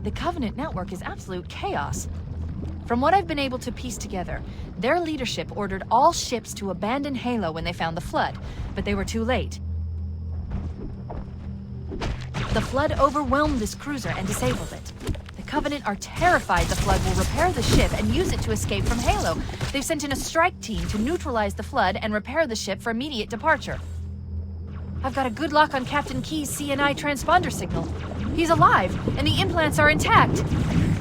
The Covenant network is absolute chaos. From what I've been able to piece together, their leadership ordered all ships to abandon Halo when they found the Flood, but they were too late. The Flood overwhelmed this cruiser and disabled it. The Covenant are terrified the Flood will repair the ship and use it to escape from Halo. They've sent in a strike team to neutralize the Flood and repair the ship for immediate departure. I've got a good lock on Captain Key's CNI transponder signal. He's alive, and the implants are intact.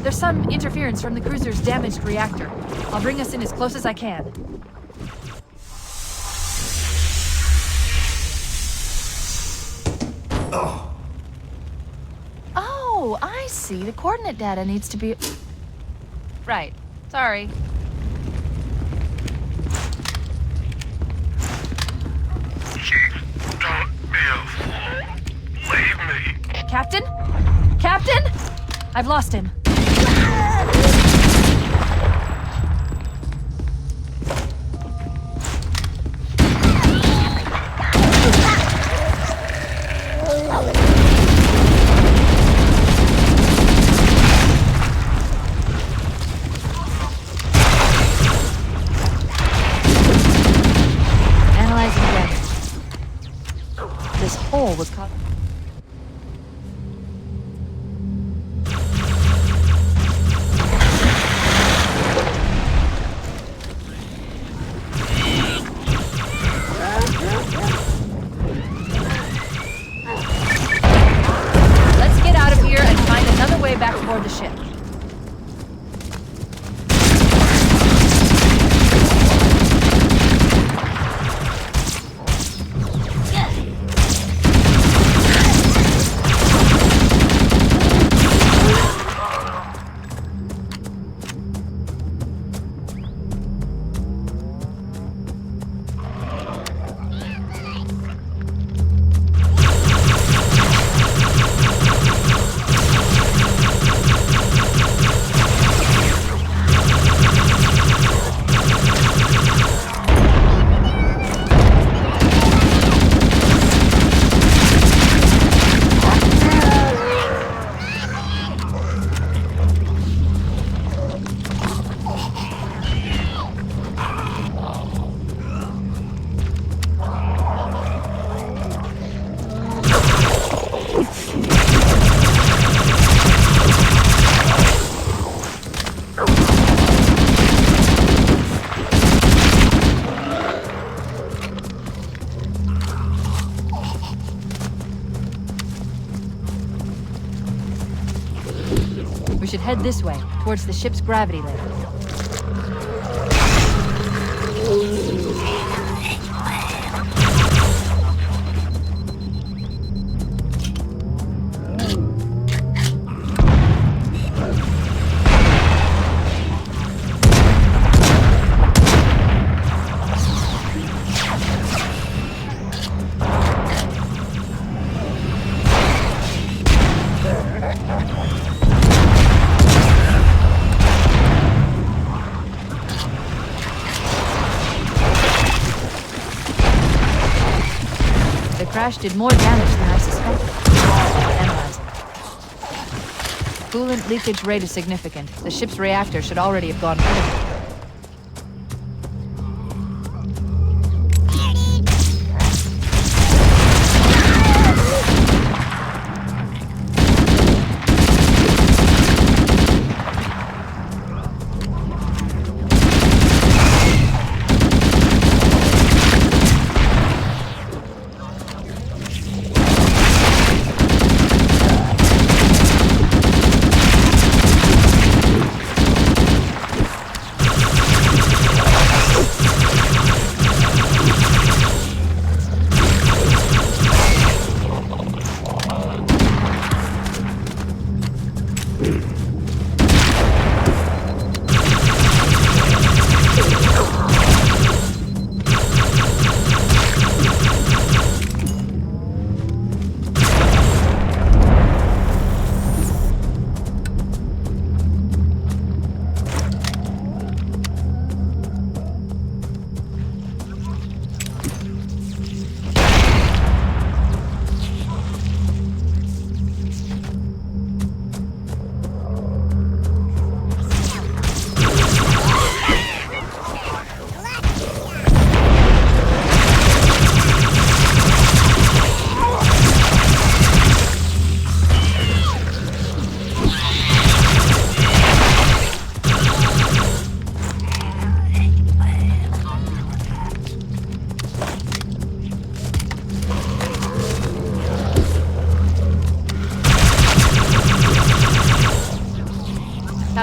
There's some interference from the cruiser's damaged reactor. I'll bring us in as close as I can. Oh, I see. The coordinate data needs to be... Right. Sorry. Chief, don't be a fool. Leave me. Captain? Captain? I've lost him. Analyzing damage. This hole was caught. Let's get out of here and find another way back aboard the ship. We should head this way, towards the ship's gravity layer. The crash did more damage than I suspected. Analyzing. Coolant leakage rate is significant. The ship's reactor should already have gone critical.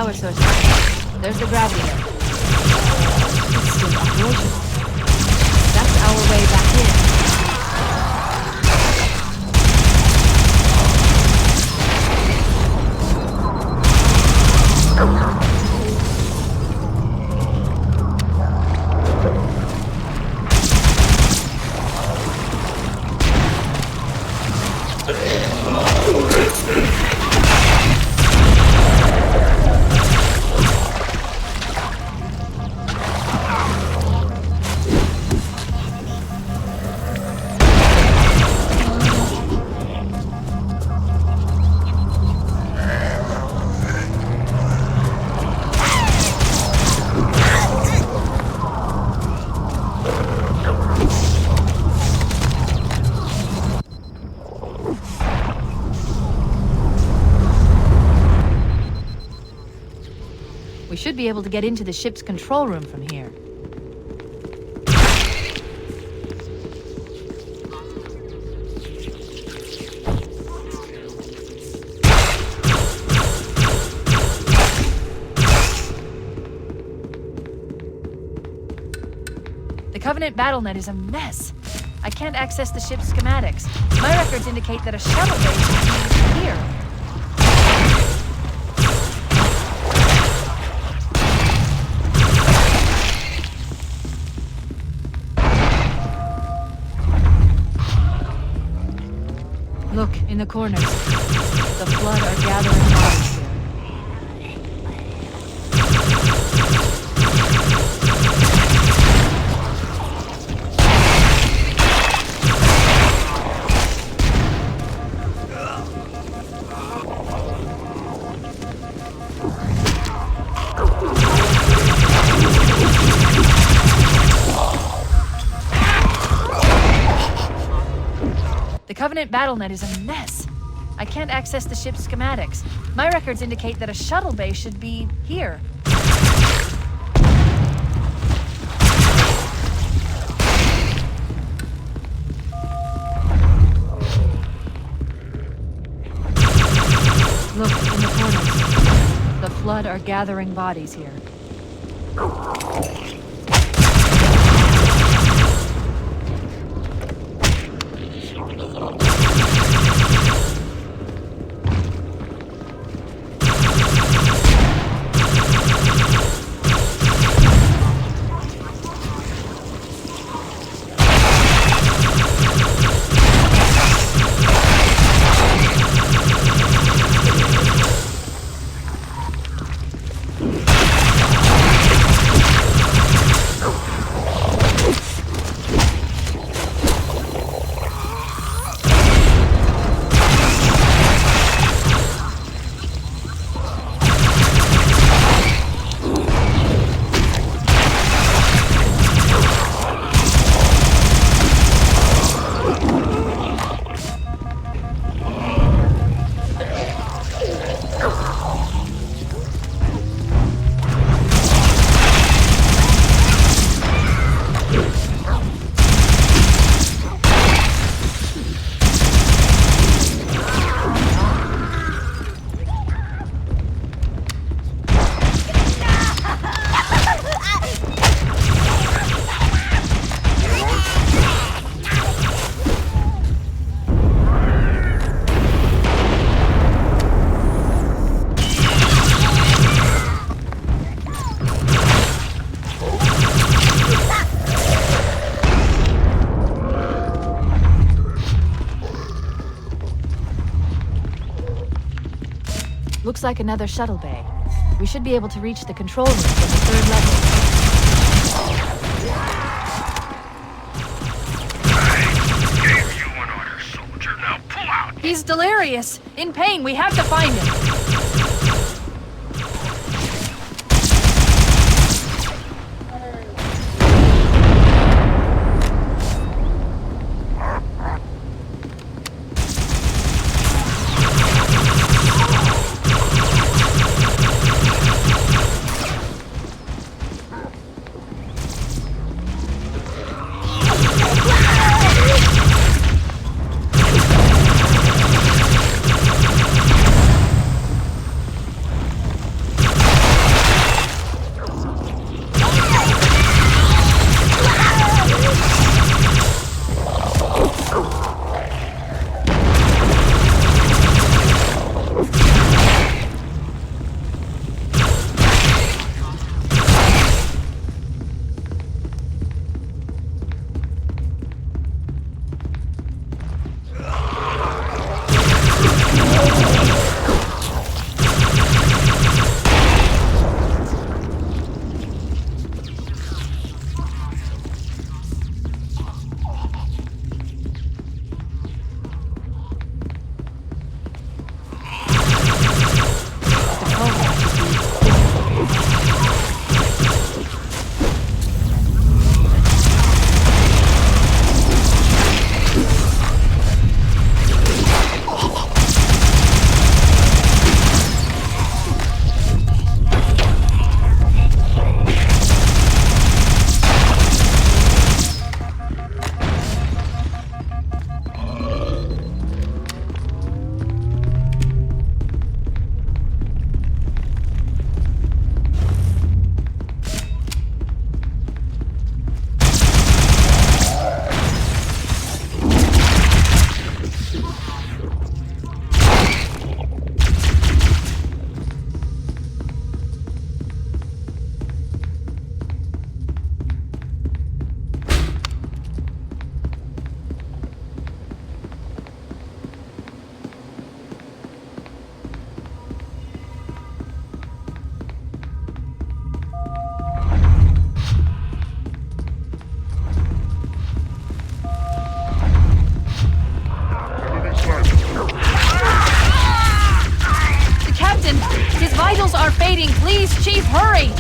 power source. There's the gravity lift. It's still operational. That's our way back in. We should be able to get into the ship's control room from here. The Covenant BattleNet is a mess. I can't access the ship's schematics. My records indicate that a shuttle base is here. Look, in the corners. The Flood are gathering bodies here. The Covenant BattleNet is a mess. I can't access the ship's schematics. My records indicate that a shuttle bay should be here. Look, in the corners. The Flood are gathering bodies here. Looks like another shuttle bay. We should be able to reach the control room from the third level. I gave you an order, soldier. Now pull out! He's delirious. In pain. We have to find him. Please, Chief, hurry!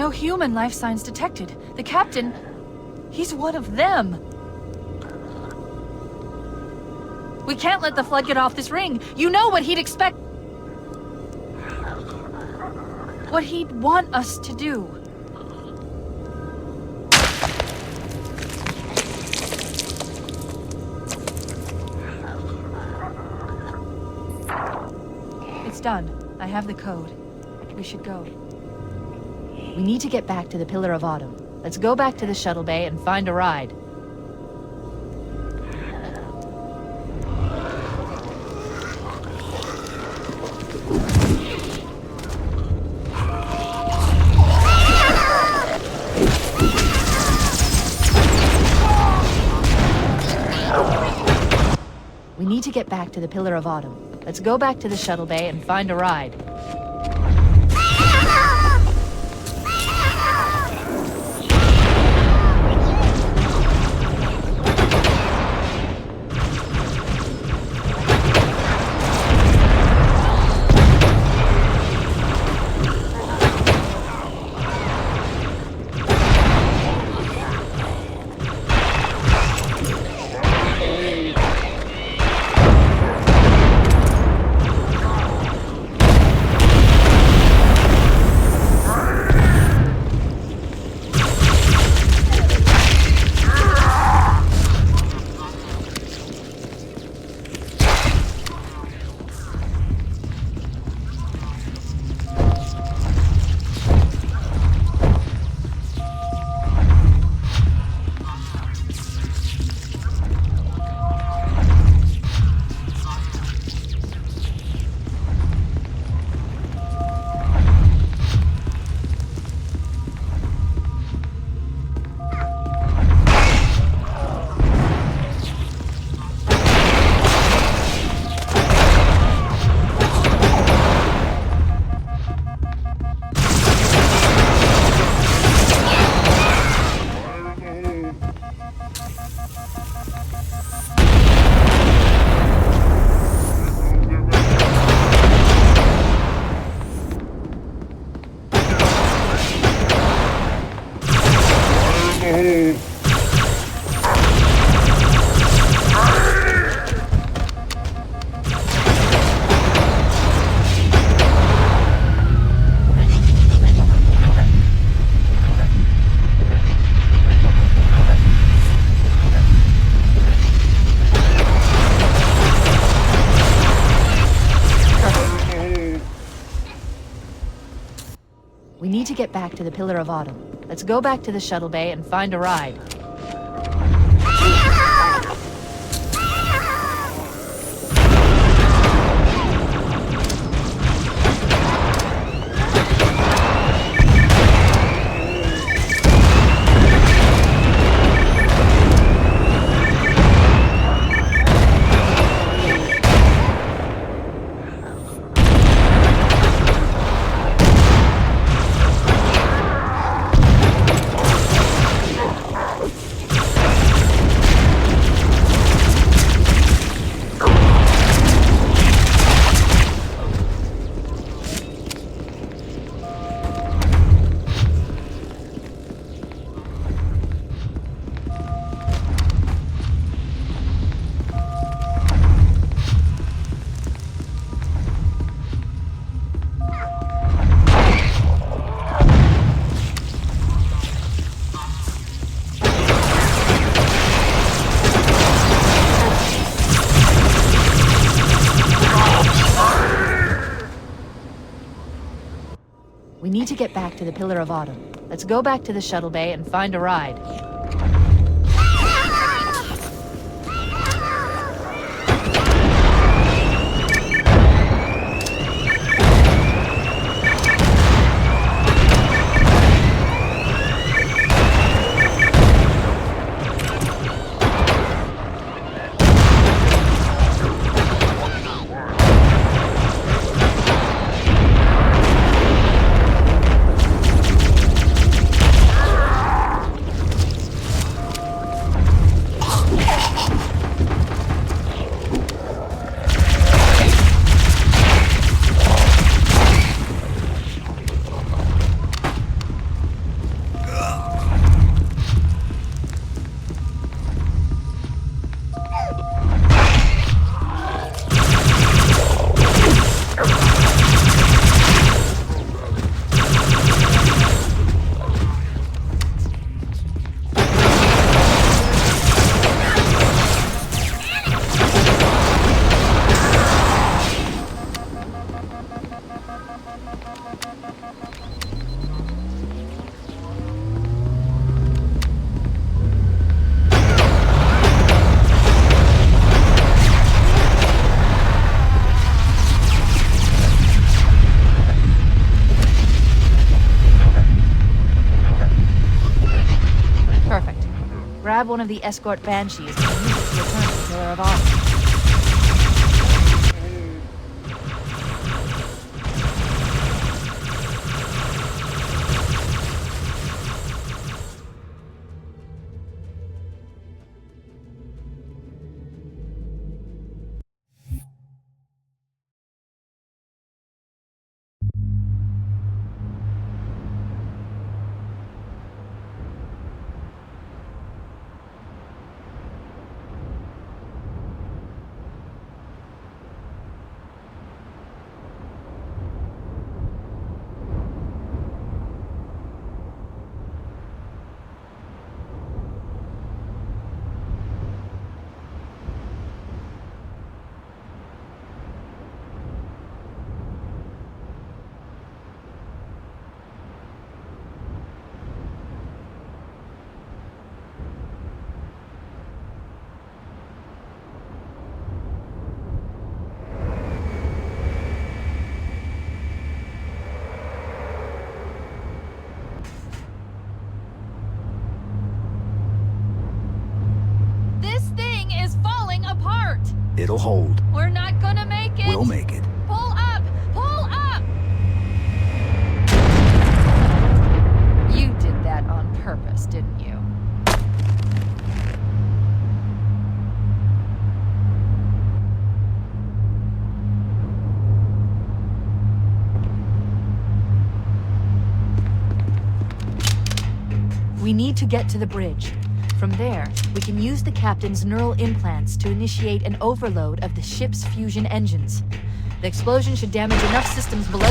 No human life signs detected. The captain, he's one of them. We can't let the flood get off this ring. You know what he'd expect. What he'd want us to do. It's done. I have the code. We should go. We need to get back to the Pillar of Autumn. Let's go back to the shuttle bay and find a ride. We need to get back to the Pillar of Autumn. Let's go back to the shuttle bay and find a ride. We need to get back to the Pillar of Autumn. Let's go back to the shuttle bay and find a ride. We need to get back to the Pillar of Autumn. Let's go back to the shuttle bay and find a ride. Grab one of the escort banshees and use it to return to the Pillar of Autumn. It'll hold. We're not gonna make it! We'll make it. Pull up! Pull up! You did that on purpose, didn't you? We need to get to the bridge. From there, we can use the captain's neural implants to initiate an overload of the ship's fusion engines. The explosion should damage enough systems below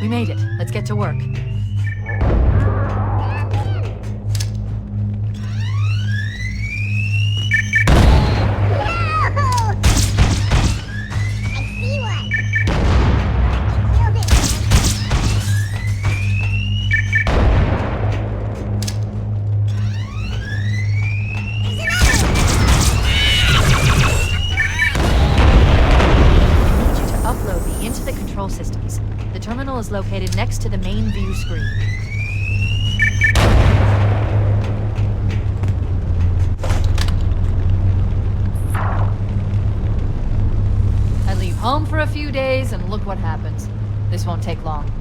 We made it. Let's get to work. Systems. The terminal is located next to the main view screen. I leave home for a few days and look what happens. This won't take long.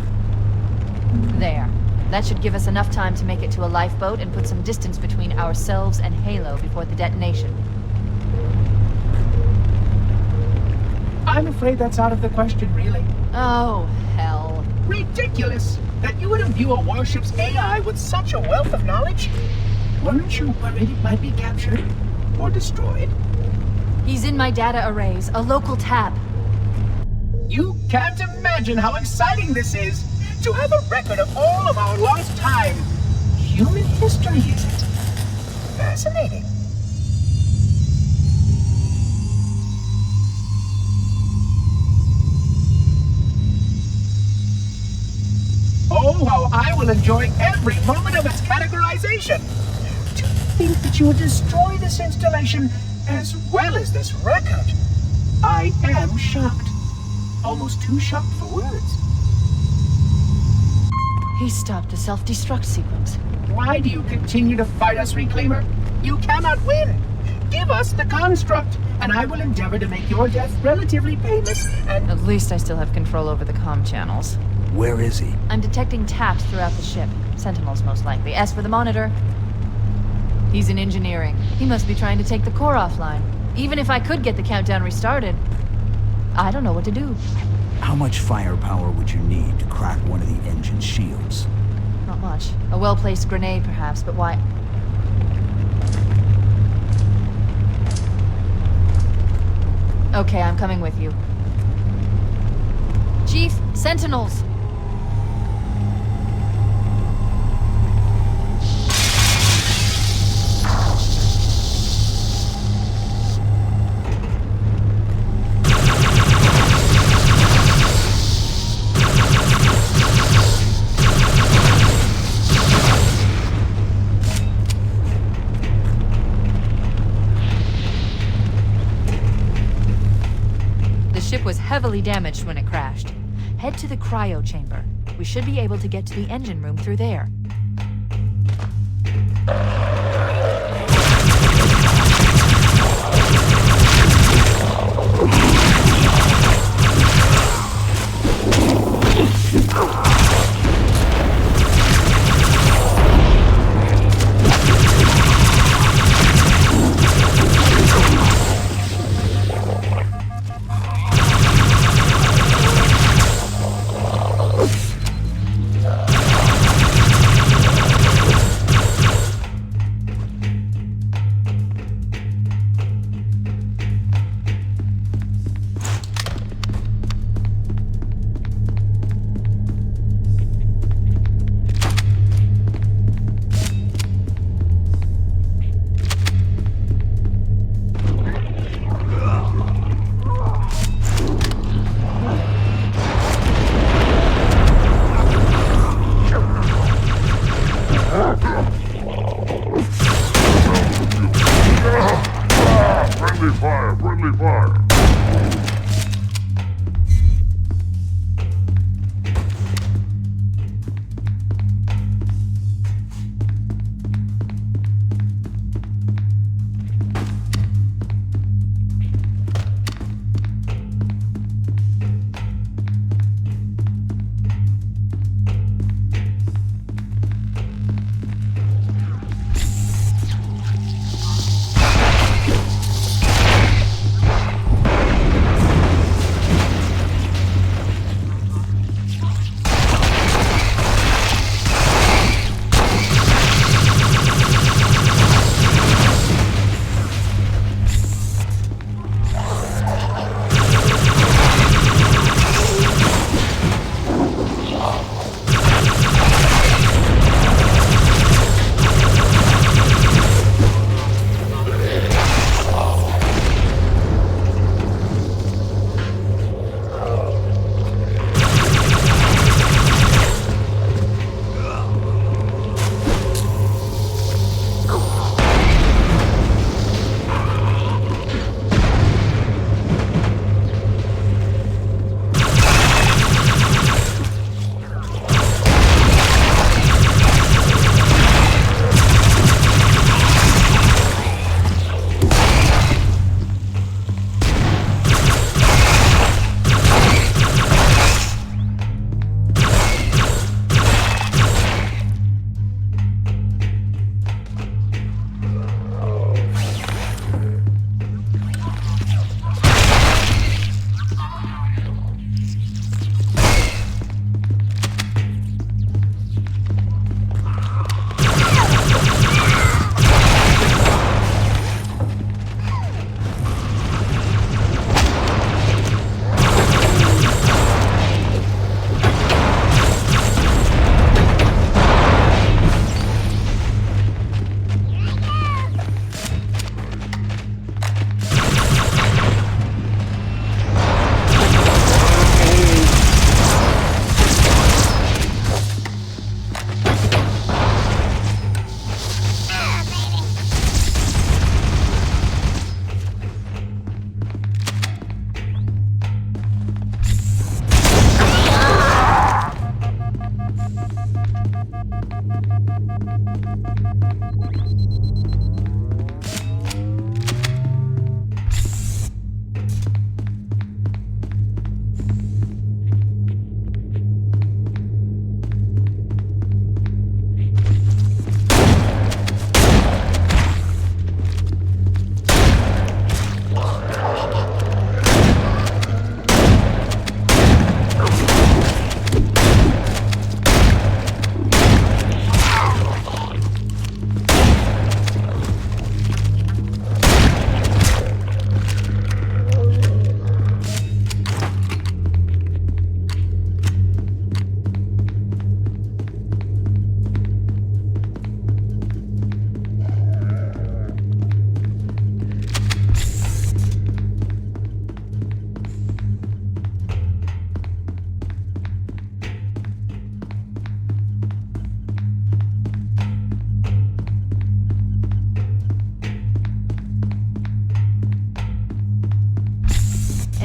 There. That should give us enough time to make it to a lifeboat and put some distance between ourselves and Halo before the detonation. I'm afraid that's out of the question, really. Oh, hell. Ridiculous! That you would imbue a warship's AI with such a wealth of knowledge? Weren't you worried it might be captured? Or destroyed? He's in my data arrays, a local tab. You can't imagine how exciting this is! To have a record of all of our lost time! Human history, is it? Fascinating. Oh, how I will enjoy every moment of its categorization! To think that you would destroy this installation as well as this record. I am shocked. Almost too shocked for words. He stopped the self-destruct sequence. Why do you continue to fight us, Reclaimer? You cannot win! Give us the construct, and I will endeavor to make your death relatively painless and... At least I still have control over the comm channels. Where is he? I'm detecting taps throughout the ship. Sentinels, most likely. As for the monitor, he's in engineering. He must be trying to take the core offline. Even if I could get the countdown restarted, I don't know what to do. How much firepower would you need to crack one of the engine shields? Not much. A well-placed grenade, perhaps, but why? Okay, I'm coming with you. Chief, Sentinels! The ship was heavily damaged when it crashed. Head to the cryo chamber. We should be able to get to the engine room through there.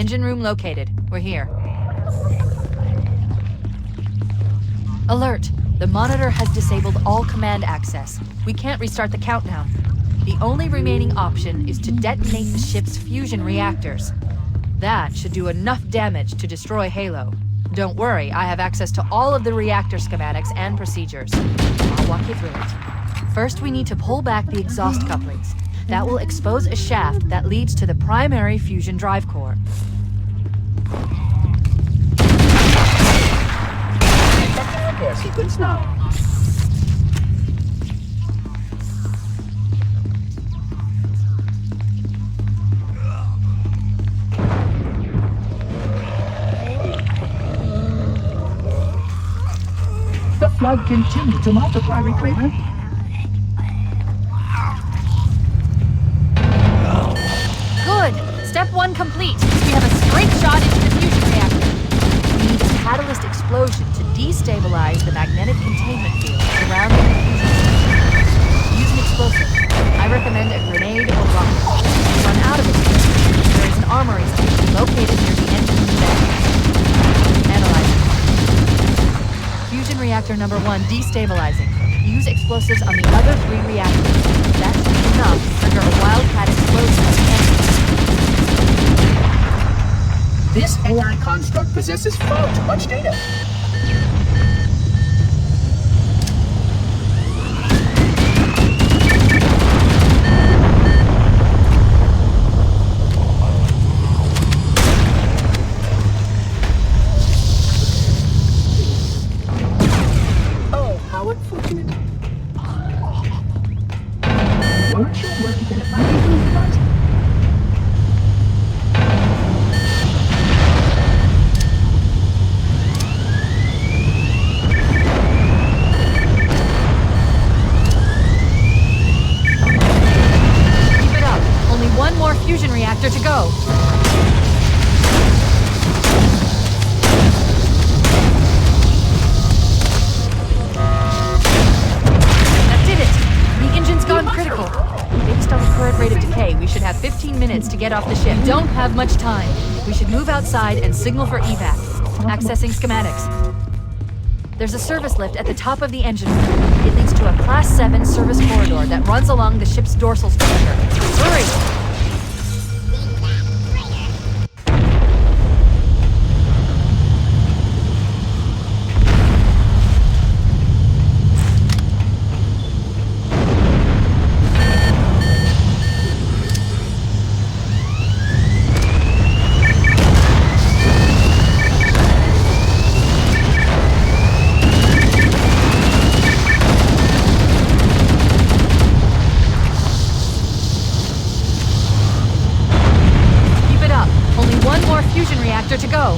Engine room located. We're here. Alert! The monitor has disabled all command access. We can't restart the countdown. The only remaining option is to detonate the ship's fusion reactors. That should do enough damage to destroy Halo. Don't worry, I have access to all of the reactor schematics and procedures. I'll walk you through it. First, we need to pull back the exhaust couplings. That will expose a shaft that leads to the primary fusion drive core. Sequence now. The flood continued to multiply, Reclaimer. Good! Step 1 complete. We have a straight shot into the fusion reactor. We need a catalyst explosion to destabilize the magnetic containment field surrounding the fusion system. Use an explosive. I recommend a grenade or rocket. If you run out of it, there is an armory station located near the engine bay. Analyzing. Fusion reactor number 1 destabilizing. Use explosives on the other 3 reactors. That should be enough to trigger a wildcat explosion at the engine. This AI construct possesses far too much data. Oh, how unfortunate. Weren't you working at my device? Fusion reactor to go. That did it! The engine's gone critical. Based on the current rate of decay, we should have 15 minutes to get off the ship. We don't have much time. We should move outside and signal for evac. Accessing schematics. There's a service lift at the top of the engine room. It leads to a Class 7 service corridor that runs along the ship's dorsal structure. Hurry! To go.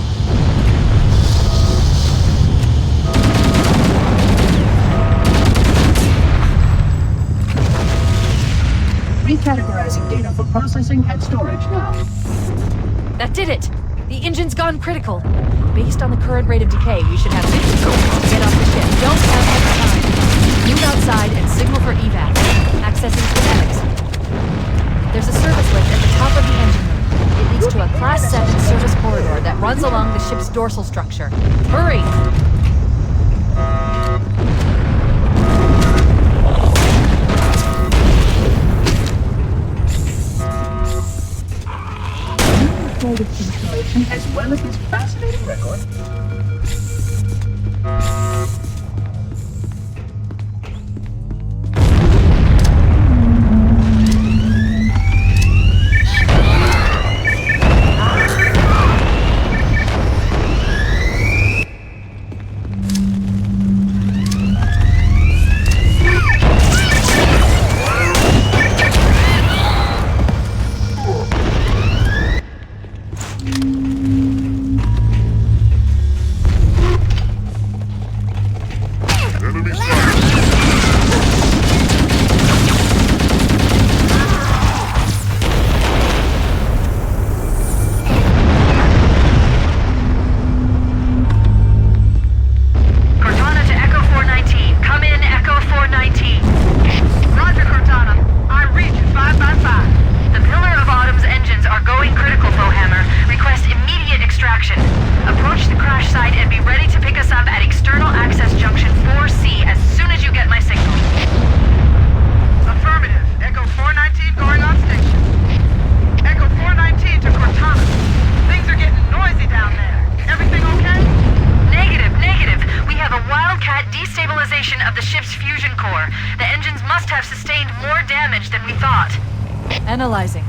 Recategorizing data for processing and storage now. That did it! The engine's gone critical. Based on the current rate of decay, we should have 50 minutes to get off the ship. Don't have much time. Move outside and signal for evac. Accessing schematics. There's a service lift at the top of the engine room. It leads to a Class 7 service corridor that runs along the ship's dorsal structure. Hurry! Recorded information as well as this fascinating record. have sustained more damage than we thought. Analyzing.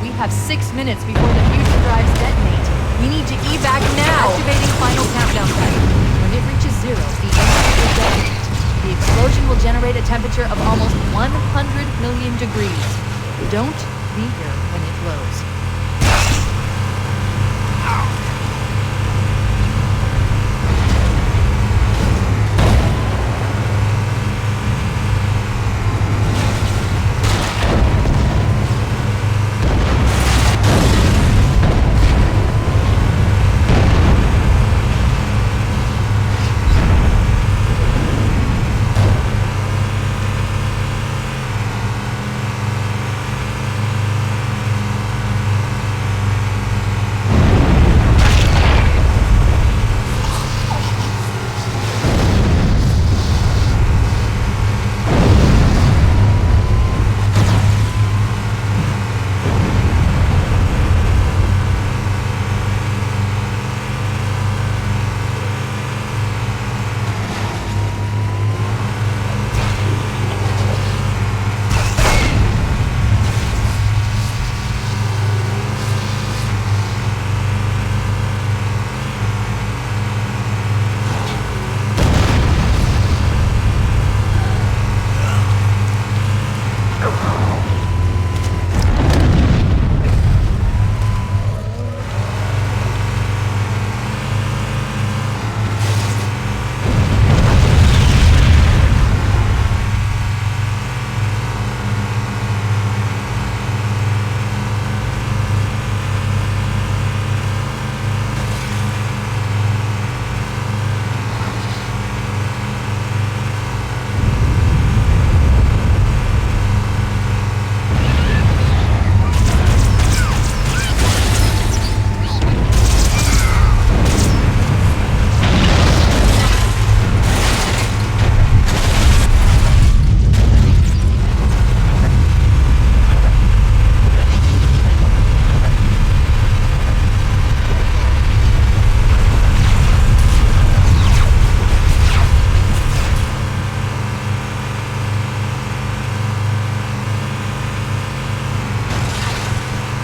We have 6 minutes before the fusion drives detonate. We need to evac now! Activating final countdown setting. When it reaches 0, the engine will detonate. The explosion will generate a temperature of almost 100 million degrees. Don't be here when it blows.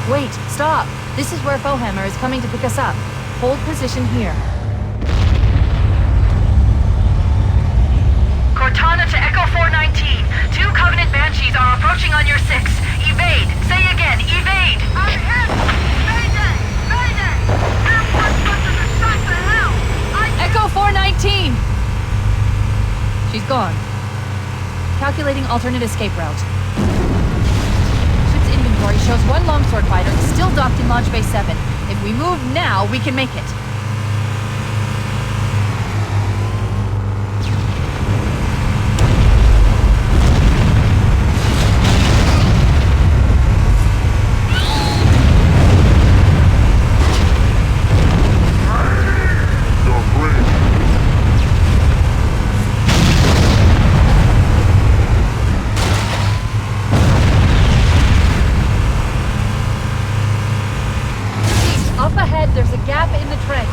Wait, stop! This is where Fohammer is coming to pick us up. Hold position here. Cortana to Echo 419. 2 Covenant Banshees are approaching on your 6. Evade! Say again, evade! I'm hit! Mayday! Mayday! Air Force is shot to hell! Echo 419! She's gone. Calculating alternate escape route. Ship's inventory shows 1 longsword fighter still docked in Launch Bay 7. If we move now, we can make it. There's a gap in the trench.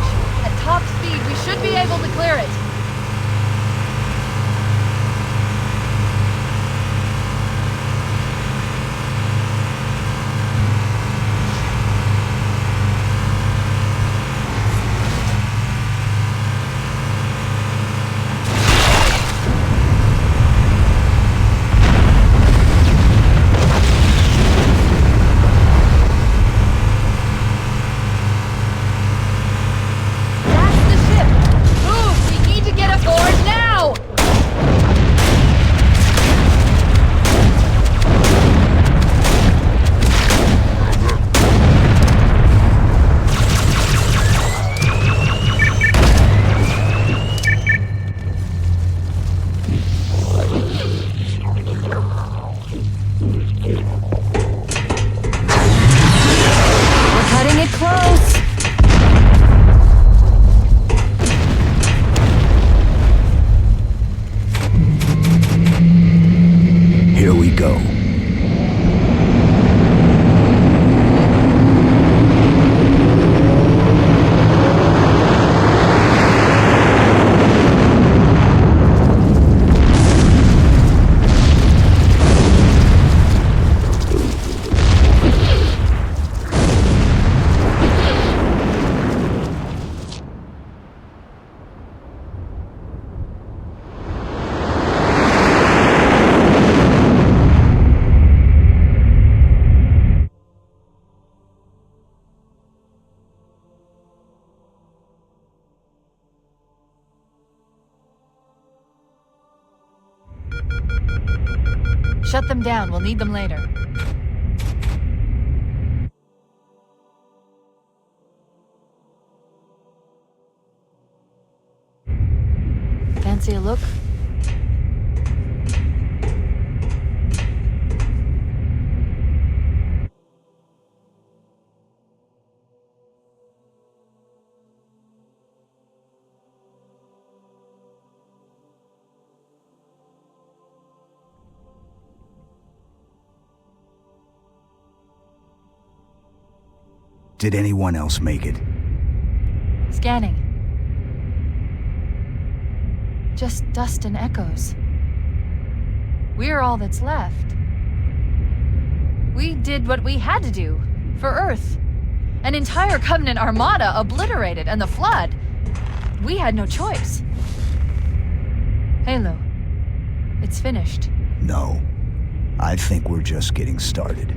Shut them down. We'll need them later. Fancy a look? Did anyone else make it? Scanning. Just dust and echoes. We're all that's left. We did what we had to do for Earth. An entire Covenant armada obliterated, and the Flood. We had no choice. Halo, it's finished. No. I think we're just getting started.